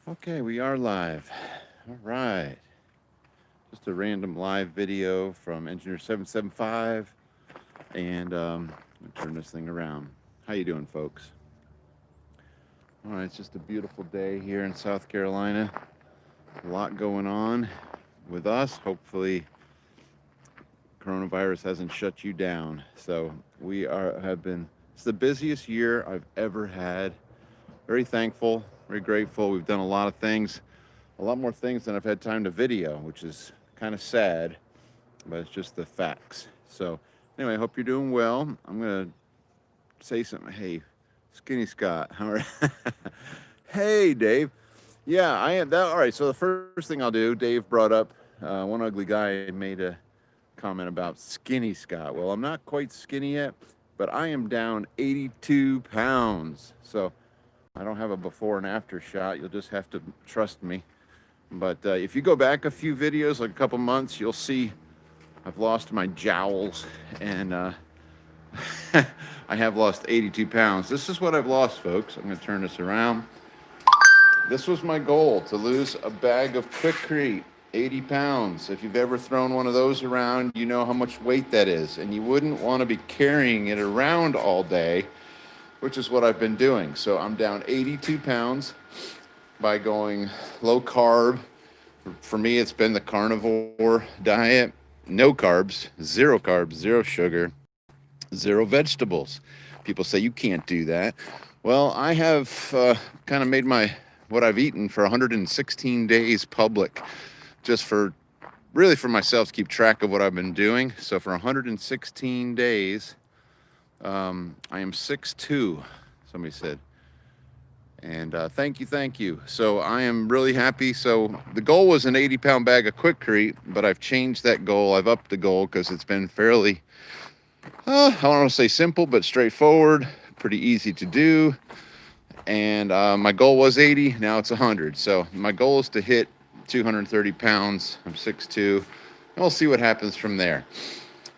Okay, we are live. All right. Just a random live video from Engineer 775. And I'm going to turn this thing around. How you doing, folks? All right, it's just a beautiful day here in South Carolina. A lot going on with us. Hopefully, coronavirus hasn't shut you down. So have been, it's the busiest year I've ever had. Very thankful, very grateful. We've done a lot of things, a lot more things than I've had time to video, which is kind of sad, but it's just the facts. So anyway, I hope you're doing well. I'm gonna say something. Hey, Skinny Scott, how are? Hey, Dave. Yeah, I am. That all right? So the first thing I'll do, Dave brought up one ugly guy made a comment about Skinny Scott. Well, I'm not quite skinny yet, but I am down 82 pounds. So I don't have a before and after shot. You'll just have to trust me. But if you go back a few videos, like a couple months, you'll see I've lost my jowls and I have lost 82 pounds. This is what I've lost, folks. I'm going to turn this around. This was my goal, to lose a bag of Quikrete, 80 pounds. If you've ever thrown one of those around, you know how much weight that is. And you wouldn't want to be carrying it around all day, which is what I've been doing. So I'm down 82 pounds by going low carb. For me, it's been the carnivore diet. No carbs, zero sugar, zero vegetables. People say you can't do that. Well, I have kind of made what I've eaten for 116 days public, just for really for myself to keep track of what I've been doing. So for 116 days, I am 6'2", somebody said. And thank you. So I am really happy. So the goal was an 80-pound bag of Quikrete, but I've changed that goal. I've upped the goal because it's been fairly, I don't want to say simple, but straightforward, pretty easy to do. And my goal was 80, now it's 100. So my goal is to hit 230 pounds. I'm 6'2", and we'll see what happens from there.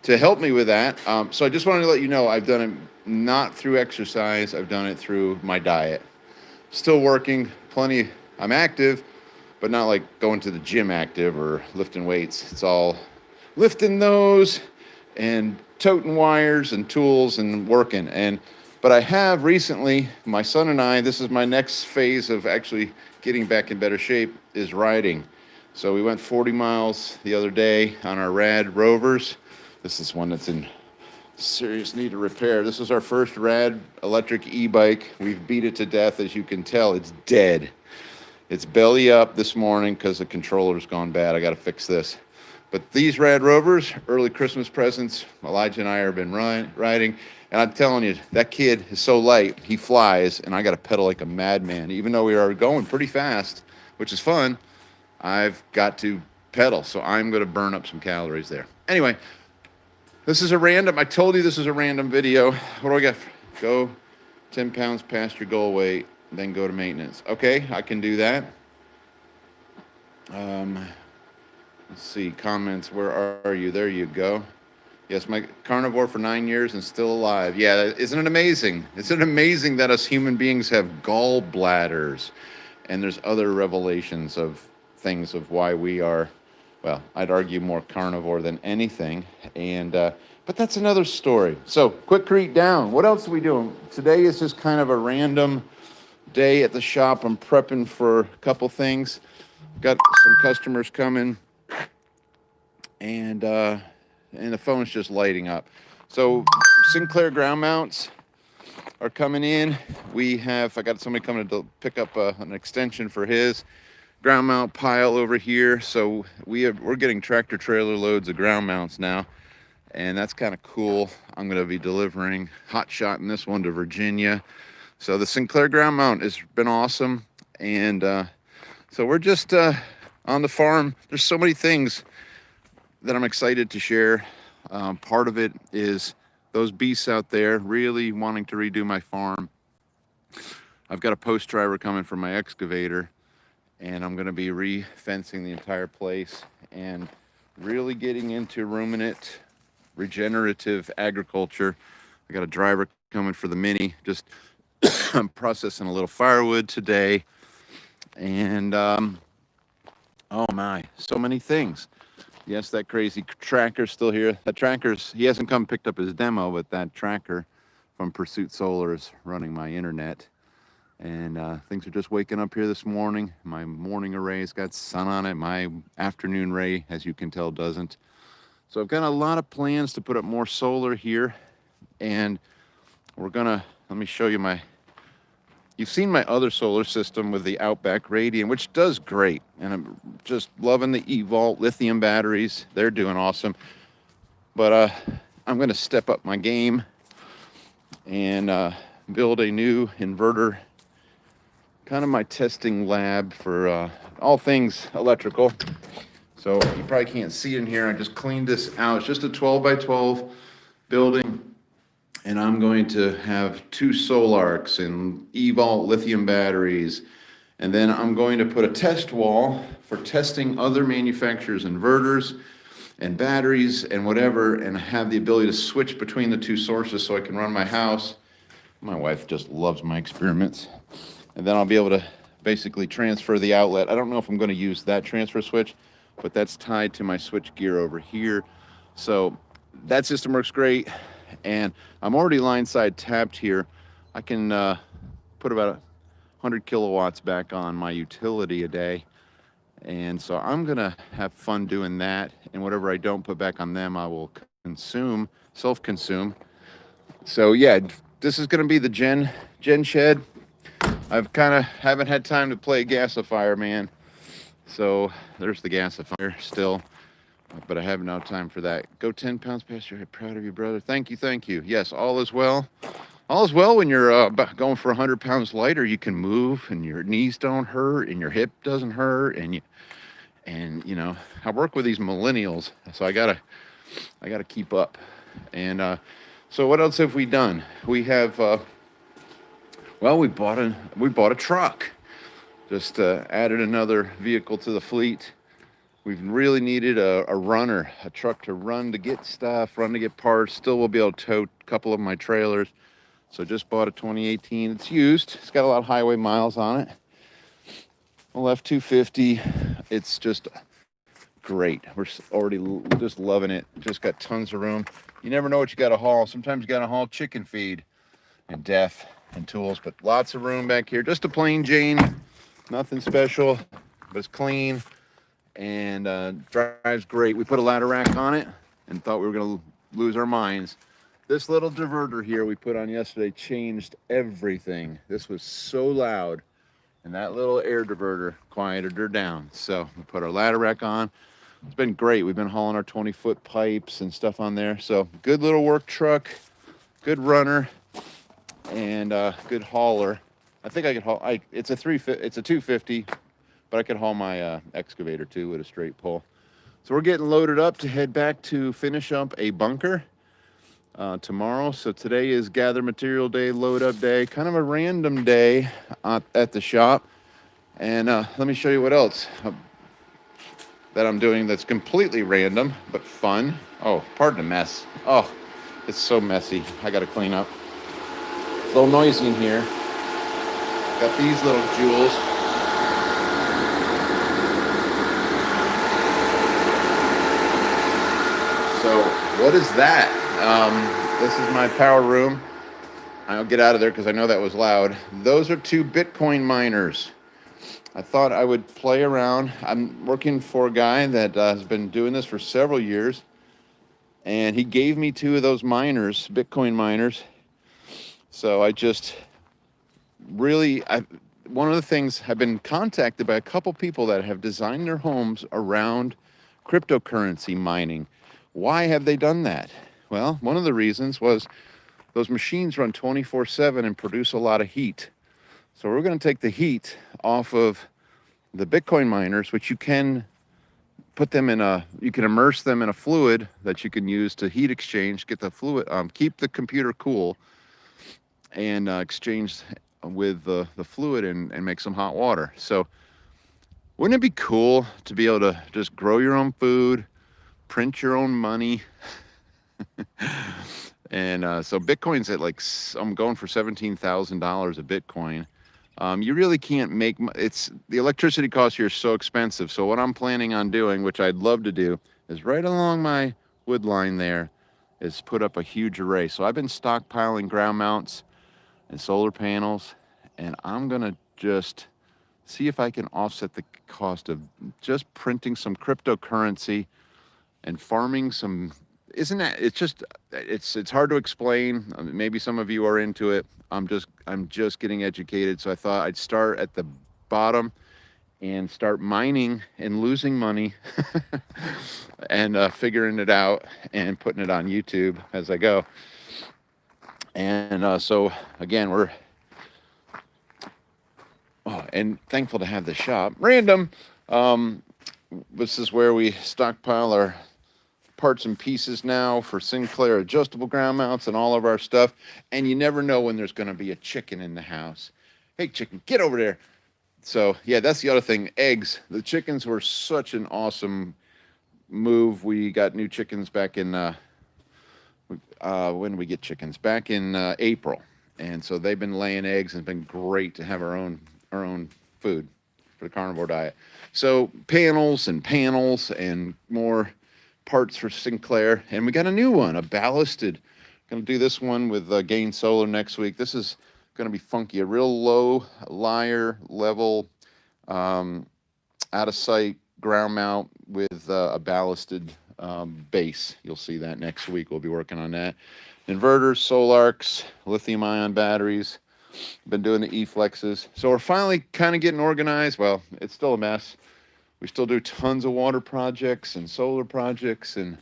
To help me with that, so I just wanted to let you know I've done it not through exercise, I've done it through my diet. Still working, plenty. I'm active, but not like going to the gym active or lifting weights. It's all lifting those and toting wires and tools and working. But I have recently, my son and I, this is my next phase of actually getting back in better shape, is riding. So we went 40 miles the other day on our rad Rovers. This is one that's in serious need of repair. This is our first rad electric e-bike. We've beat it to death, as you can tell. It's dead. It's belly up this morning because the controller's gone bad. I got to fix this. But these rad Rovers, early Christmas presents. Elijah and I have been riding, and I'm telling you, that kid is so light. He flies, and I got to pedal like a madman. Even though we are going pretty fast, which is fun, I've got to pedal, so I'm going to burn up some calories there. Anyway, this is I told you this is a random video. What do I got? Go 10 pounds past your goal weight, then go to maintenance. Okay, I can do that. Let's see, comments, where are you? There you go. Yes, my carnivore for 9 years and still alive. Yeah, isn't it amazing? Isn't it amazing that us human beings have gallbladders? And there's other revelations of things of why we are, well, I'd argue more carnivore than anything. And but that's another story. So Quikrete down. What else are we doing? Today is just kind of a random day at the shop. I'm prepping for a couple things. Got some customers coming, and the phone's just lighting up. So Sinclair ground mounts are coming in. I got somebody coming to pick up an extension for his ground mount pile over here. So we're getting tractor trailer loads of ground mounts now, and that's kind of cool. I'm going to be delivering hot shot in this one to Virginia. So the Sinclair ground mount has been awesome, and so we're just on the farm. There's so many things that I'm excited to share. Part of it is those beasts out there really wanting to redo my farm. I've got a post driver coming from my excavator, and I'm going to be re-fencing the entire place and really getting into ruminant regenerative agriculture. I got a driver coming for the Mini. Just I'm processing a little firewood today And oh my, so many things. Yes, that crazy tracker's still here. That tracker's, he hasn't come picked up his demo, but that tracker from Pursuit Solar is running my internet. And things are just waking up here this morning. My morning array's got sun on it. My afternoon ray, as you can tell, doesn't. So I've got a lot of plans to put up more solar here. And we're gonna, let me show you my, you've seen my other solar system with the Outback Radiant, which does great. And I'm just loving the E-Volt lithium batteries. They're doing awesome. But I'm gonna step up my game and build a new inverter, kind of my testing lab for all things electrical. So you probably can't see it in here. I just cleaned this out. It's just a 12 by 12 building. And I'm going to have 2 Solarcs and E-Volt lithium batteries. And then I'm going to put a test wall for testing other manufacturers' inverters and batteries and whatever, and have the ability to switch between the 2 sources so I can run my house. My wife just loves my experiments. And then I'll be able to basically transfer the outlet. I don't know if I'm going to use that transfer switch, but that's tied to my switch gear over here. So that system works great. And I'm already line side tapped here. I can put about 100 kilowatts back on my utility a day. And so I'm gonna have fun doing that. And whatever I don't put back on them, I will consume, self-consume. So yeah, this is gonna be the gen shed. I've kind of haven't had time to play gasifier, man. So there's the gasifier still. But I have no time for that. Go 10 pounds past your head. Proud of you, brother. Thank you, thank you. Yes, all is well. All is well when you're going for 100 pounds lighter. You can move, and your knees don't hurt, and your hip doesn't hurt, and you know, I work with these millennials, so I gotta keep up. And so what else have we done? We have well, we bought a truck. Just added another vehicle to the fleet. We've really needed a runner, a truck to run to get stuff, run to get parts. Still will be able to tow a couple of my trailers. So just bought a 2018. It's used. It's got a lot of highway miles on it. Well, F-250. It's just great. We're already just loving it. Just got tons of room. You never know what you got to haul. Sometimes you got to haul chicken feed and def and tools, but lots of room back here. Just a plain Jane. Nothing special, but it's clean. And drives great. We put a ladder rack on it and thought we were going to lose our minds. This little diverter here we put on yesterday changed everything. This was so loud, and that little air diverter quieted her down. So we put our ladder rack on. It's been great. We've been hauling our 20-foot pipes and stuff on there. So good little work truck, good runner, and good hauler. I think I could haul. It's a 250. But I could haul my excavator too with a straight pull. So we're getting loaded up to head back to finish up a bunker tomorrow. So today is gather material day, load up day, kind of a random day at the shop. And let me show you what else that I'm doing that's completely random, but fun. Oh, pardon the mess. Oh, it's so messy. I gotta clean up. It's a little noisy in here. Got these little jewels. So what is that? This is my power room. I'll get out of there because I know that was loud. Those are 2 Bitcoin miners. I thought I would play around. I'm working for a guy that has been doing this for several years. And he gave me 2 of those miners, Bitcoin miners. So I just really, one of the things, I've been contacted by a couple people that have designed their homes around cryptocurrency mining. Why have they done that? Well, one of the reasons was those machines run 24/7 and produce a lot of heat. So we're going to take the heat off of the Bitcoin miners, which you can put them in you can immerse them in a fluid that you can use to heat exchange, get the fluid, keep the computer cool, and exchange with the fluid and make some hot water. So wouldn't it be cool to be able to just grow your own food, print your own money? And so Bitcoin's at I'm going for $17,000 a Bitcoin. You really can't make it's the electricity costs here are so expensive. So what I'm planning on doing, which I'd love to do, is right along my wood line there, is put up a huge array. So I've been stockpiling ground mounts and solar panels, and I'm gonna just see if I can offset the cost of just printing some cryptocurrency and farming some. Isn't that, it's just, it's hard to explain. Maybe some of you are into it. I'm just getting educated, so I thought I'd start at the bottom and start mining and losing money and figuring it out and putting it on YouTube as I go. And so again, we're and thankful to have the shop. Random. This is where we stockpile our parts and pieces now for Sinclair adjustable ground mounts and all of our stuff. And you never know when there's going to be a chicken in the house. Hey, chicken, get over there. So yeah, that's the other thing. Eggs. The chickens were such an awesome move. We got new chickens back in when did we get chickens? Back in April. And so they've been laying eggs, and it's been great to have our own food for the carnivore diet. So panels and more parts for Sinclair, and we got a new one, a ballasted. Going to do this one with Gain Solar next week. This is going to be funky, a real low lyre level, out of sight ground mount with a ballasted base. You'll see that next week. We'll be working on that. Inverters, Solarcs, lithium ion batteries. Been doing the E-flexes. So we're finally kind of getting organized. Well, it's still a mess. We still do tons of water projects and solar projects. And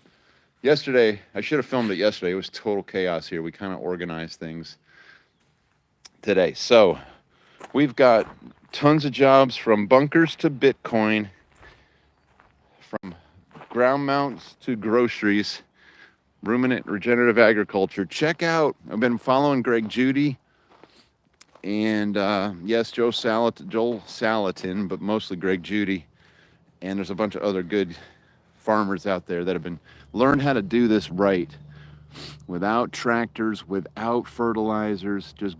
yesterday, I should have filmed it yesterday. It was total chaos here. We kind of organized things today. So we've got tons of jobs, from bunkers to Bitcoin, from ground mounts to groceries, ruminant regenerative agriculture. Check out, I've been following Greg Judy and yes, Joel Salatin, but mostly Greg Judy. And there's a bunch of other good farmers out there that have been learned how to do this right, without tractors, without fertilizers, just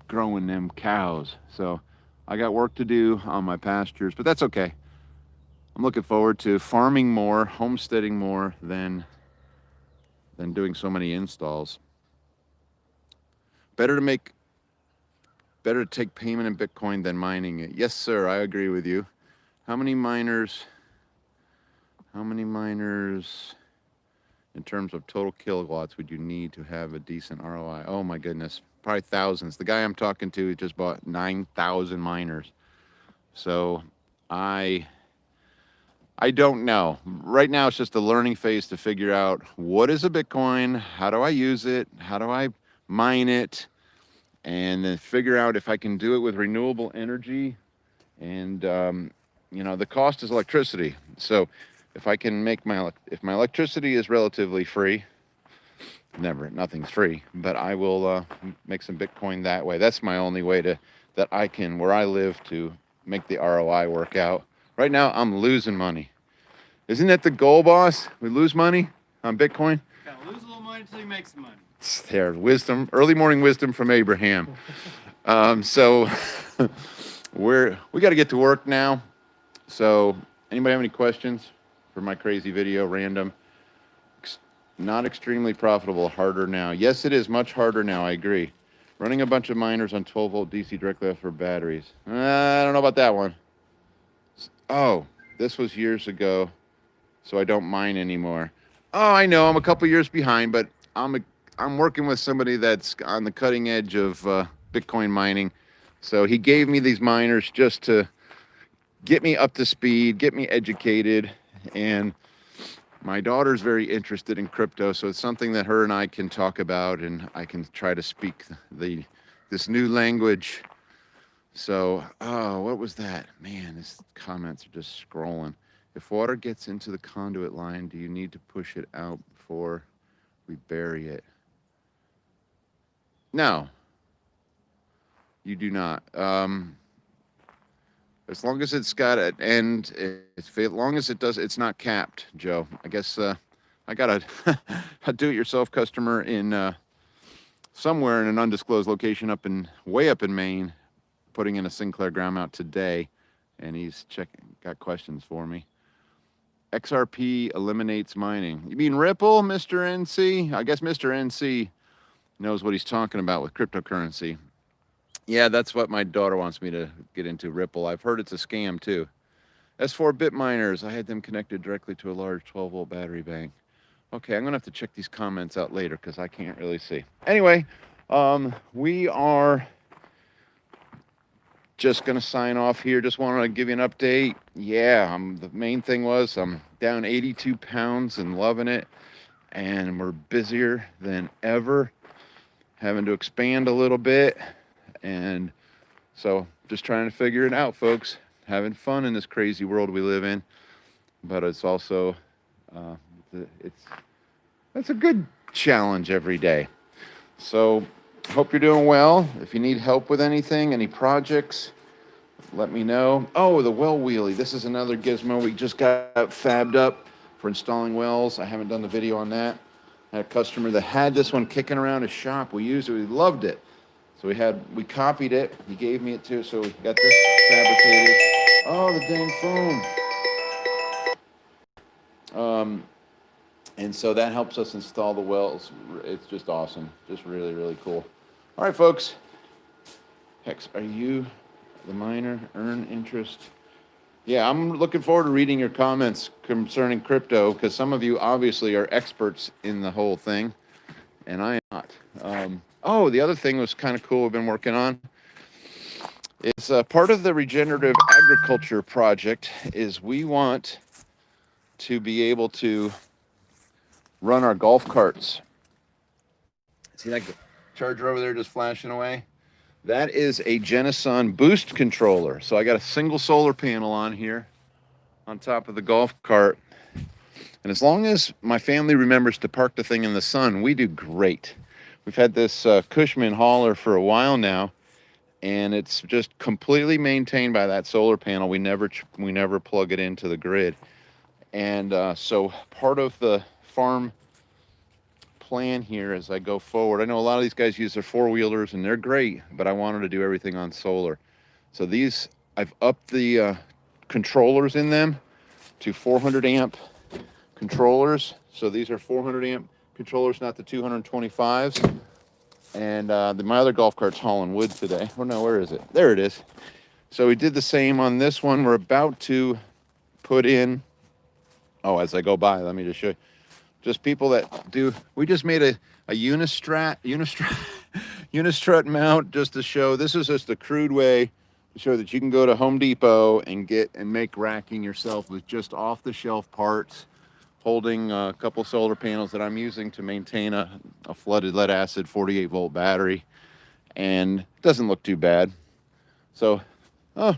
growing them cows. So I got work to do on my pastures, but that's okay. I'm looking forward to farming more, homesteading more than doing so many installs. Better to take payment in Bitcoin than mining it. Yes, sir, I agree with you. How many miners in terms of total kilowatts would you need to have a decent ROI? Oh my goodness, probably thousands. The guy I'm talking to just bought 9,000 miners. So I don't know. Right now it's just a learning phase to figure out what is a Bitcoin, how do I use it, how do I mine it, and then figure out if I can do it with renewable energy. And the cost is electricity. So if I can make if my electricity is relatively free, nothing's free, but I will make some Bitcoin that way. That's my only way that I can, where I live, to make the ROI work out. Right now I'm losing money. Isn't that the goal, boss? We lose money on Bitcoin? Gotta lose a little money until you make some money. There, wisdom, early morning wisdom from Abraham. So we got to get to work now. So anybody have any questions for my crazy video? Random. Not extremely profitable, harder now. Yes, it is much harder now, I agree. Running a bunch of miners on 12-volt DC directly for batteries. I don't know about that one. Oh, this was years ago, so I don't mine anymore. Oh, I know, I'm a couple years behind, but I'm working with somebody that's on the cutting edge of Bitcoin mining. So he gave me these miners just to get me up to speed, get me educated, and my daughter's very interested in crypto, so it's something that her and I can talk about, and I can try to speak this new language. So, oh, what was that? Man, these comments are just scrolling. If water gets into the conduit line, do you need to push it out before we bury it? No, you do not. As long as it's got an end, as long as it does, it's not capped, Joe. I guess I got a do-it-yourself customer in somewhere in an undisclosed location way up in Maine, putting in a Sinclair ground mount today, and he's got questions for me. XRP eliminates mining. You mean Ripple, Mr. NC? I guess Mr. NC knows what he's talking about with cryptocurrency. Yeah, that's what my daughter wants me to get into, Ripple. I've heard it's a scam too. S4 bit miners, I had them connected directly to a large 12-volt battery bank. Okay, I'm gonna have to check these comments out later because I can't really see. Anyway, we are just gonna sign off here. Just wanted to give you an update. Yeah, the main thing was I'm down 82 pounds and loving it, and we're busier than ever, having to expand a little bit, and so just trying to figure it out, folks. Having fun in this crazy world we live in, but it's also it's a good challenge every day. So hope you're doing well. If you need help with anything, any projects, let me know. Oh, the well wheelie. This is another gizmo we just got fabbed up for installing wells. I haven't done the video on that. I had a customer that had this one kicking around his shop. We used it. We loved it. So we copied it. He gave me it too. So we got this fabricated. Oh, the dang phone. And so that helps us install the wells. It's just awesome. Just really, really cool. All right, folks. Hex, are you the miner? Earn interest? Yeah, I'm looking forward to reading your comments concerning crypto, because some of you obviously are experts in the whole thing, and I am not. Oh, the other thing was kind of cool we've been working on. It's part of the regenerative agriculture project is we want to be able to run our golf carts. See that charger over there just flashing away? That is a Genasun boost controller. So I got a single solar panel on here on top of the golf cart. And as long as my family remembers to park the thing in the sun, we do great. We've had this Cushman hauler for a while now, and it's just completely maintained by that solar panel. We never plug it into the grid. And so part of the farm plan here as I go forward, I know a lot of these guys use their four-wheelers and they're great, but I wanted to do everything on solar. So these, I've upped the controllers in them to 400 amp controllers. So these are 400 amp controllers, not the 225s. And my other golf cart's hauling wood today. Oh no, where is it? There it is. So we did the same on this one. We're about to put in, oh, as I go by, let me just show you. Just people that do, we just made a unistrut mount just to show, this is just a crude way to show that you can go to Home Depot and make racking yourself with just off the shelf parts, holding a couple solar panels that I'm using to maintain a flooded lead acid 48 volt battery, and it doesn't look too bad. So,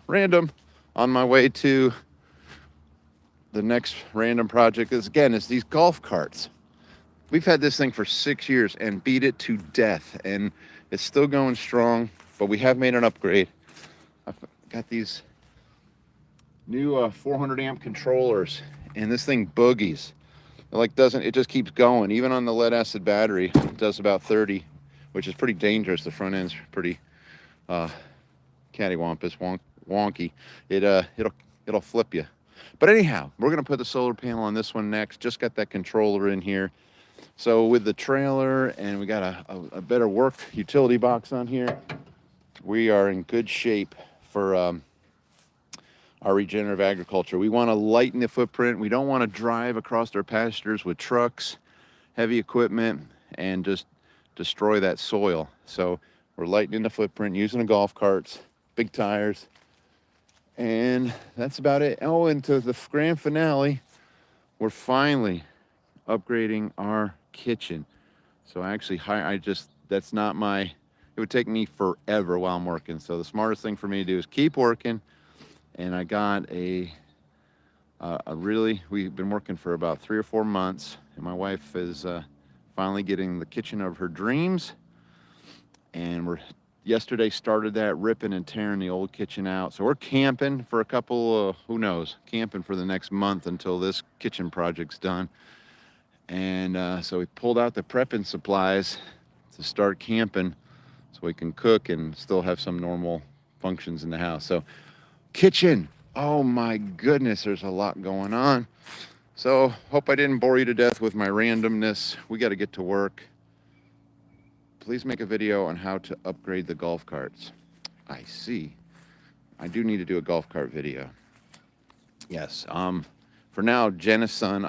random, on my way to the next random project is these golf carts. We've had this thing for 6 years and beat it to death, and it's still going strong, but we have made an upgrade. I've got these new 400 amp controllers, and this thing boogies. It just keeps going. Even on the lead acid battery, it does about 30, which is pretty dangerous. The front end's pretty cattywampus, wonky. It'll flip you. But anyhow, we're gonna put the solar panel on this one next. Just got that controller in here. So with the trailer, and we got a better work utility box on here, we are in good shape for our regenerative agriculture. We want to lighten the footprint. We don't want to drive across our pastures with trucks, heavy equipment, and just destroy that soil. So we're lightening the footprint, using the golf carts, big tires, and that's about it. Oh, and to the grand finale, we're finally upgrading our kitchen. So actually, that's not it would take me forever while I'm working. So the smartest thing for me to do is keep working. And I got we've been working for about 3 or 4 months, and my wife is finally getting the kitchen of her dreams. And yesterday started that, ripping and tearing the old kitchen out. So we're camping for a couple, who knows, camping for the next month until this kitchen project's done. And so we pulled out the prepping supplies to start camping so we can cook and still have some normal functions in the house. So kitchen, oh my goodness, there's a lot going on. So hope I didn't bore you to death with my randomness. We got to get to work. Please make a video on how to upgrade the golf carts. I see. I do need to do a golf cart video. Yes. For now, Jenison,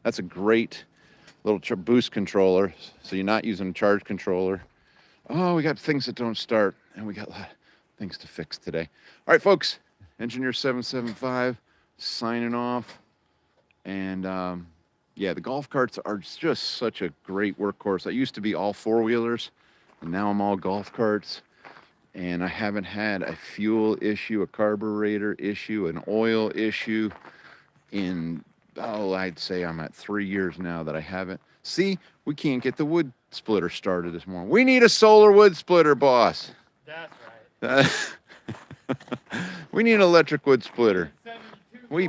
that's a great little boost controller. So you're not using a charge controller. Oh, we got things that don't start, and we got a lot of things to fix today. All right, folks, Engineer 775 signing off. And yeah, the golf carts are just such a great workhorse. I used to be all four-wheelers, and now I'm all golf carts. And I haven't had a fuel issue, a carburetor issue, an oil issue in, I'd say I'm at 3 years now that I haven't. See, we can't get the wood splitter started this morning. We need a solar wood splitter, boss. That's right. We need an electric wood splitter. We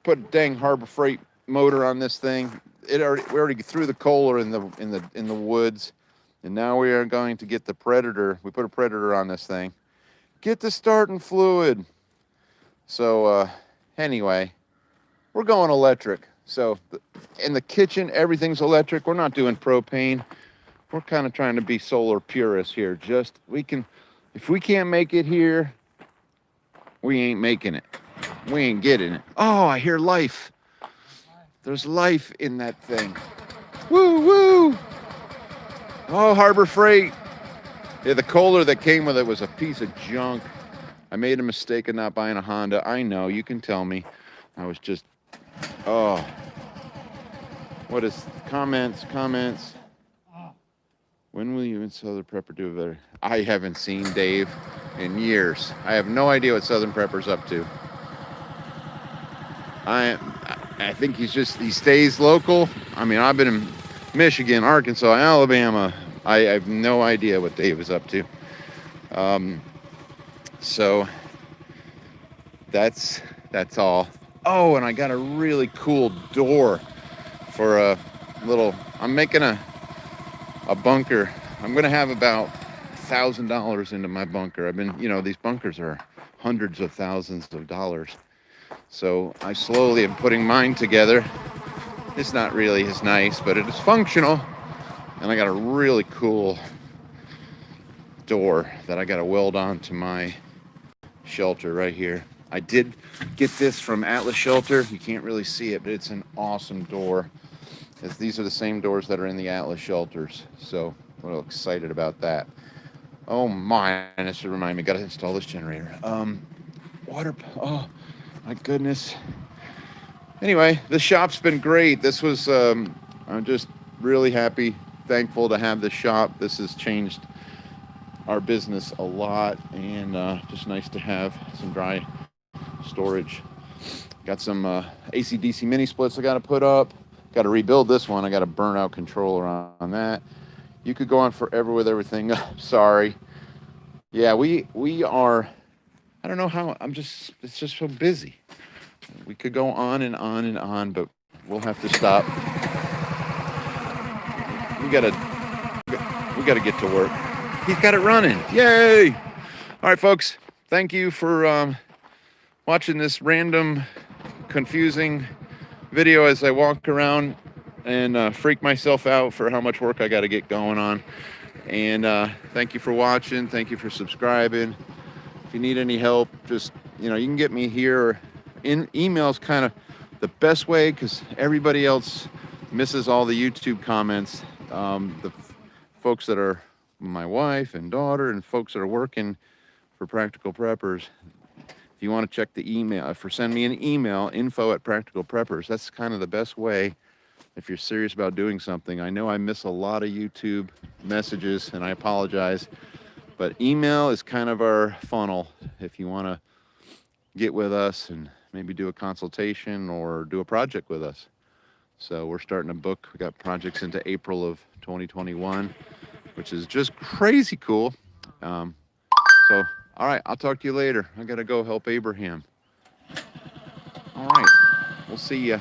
put a dang Harbor Freight motor on this thing. We already threw the Kohler in the woods, and now we are going to get the Predator. We put a Predator on this thing. Get the starting fluid. So anyway, we're going electric. So in the kitchen, everything's electric. We're not doing propane. We're kind of trying to be solar purists here. If we can't make it here, we ain't making it. We ain't getting it. Oh, I hear life. There's life in that thing. Woo, woo. Oh, Harbor Freight. Yeah, the Kohler that came with it was a piece of junk. I made a mistake of not buying a Honda. I know, you can tell me. I was just, oh. What is, comments? When will you and Southern Prepper do better? I haven't seen Dave in years. I have no idea what Southern Prepper's up to. I think he stays local. I mean, I've been in Michigan, Arkansas, Alabama. I have no idea what Dave is up to. So that's all. Oh, and I got a really cool door for a little, I'm making a bunker. I'm gonna have about $1,000 into my bunker. I've been, these bunkers are hundreds of thousands of dollars. So I slowly am putting mine together. It's not really as nice, but it is functional. And I got a really cool door that I got to weld onto my shelter right here. I did get this from Atlas Shelter. You can't really see it, but it's an awesome door. These are the same doors that are in the Atlas shelters. So I'm a little excited about that. Oh my, and this should remind me, got to install this generator. Oh my goodness. Anyway, the shop's been great. This was, I'm just really happy, thankful to have this shop. This has changed our business a lot, and just nice to have some dry storage. Got some AC/DC mini splits I got to put up. Got to rebuild this one. I got a burnout controller on that. You could go on forever with everything. Sorry. Yeah, we are, I don't know how, it's just so busy. We could go on and on and on, but we'll have to stop. We gotta get to work. He's got it running. Yay! All right, folks. Thank you for watching this random, confusing video as I walk around and freak myself out for how much work I got to get going on. And thank you for watching. Thank you for subscribing. If you need any help, just, you can get me here. Email's kind of the best way because everybody else misses all the YouTube comments. The folks that are my wife and daughter and folks that are working for Practical Preppers, if you want to check the email, send me an email, info@Practical Preppers. That's kind of the best way if you're serious about doing something. I know I miss a lot of YouTube messages, and I apologize, but email is kind of our funnel if you want to get with us and maybe do a consultation or do a project with us. So we're starting to book. We got projects into April of 2021, which is just crazy cool. So, all right, I'll talk to you later. I got to go help Abraham. All right, we'll see ya.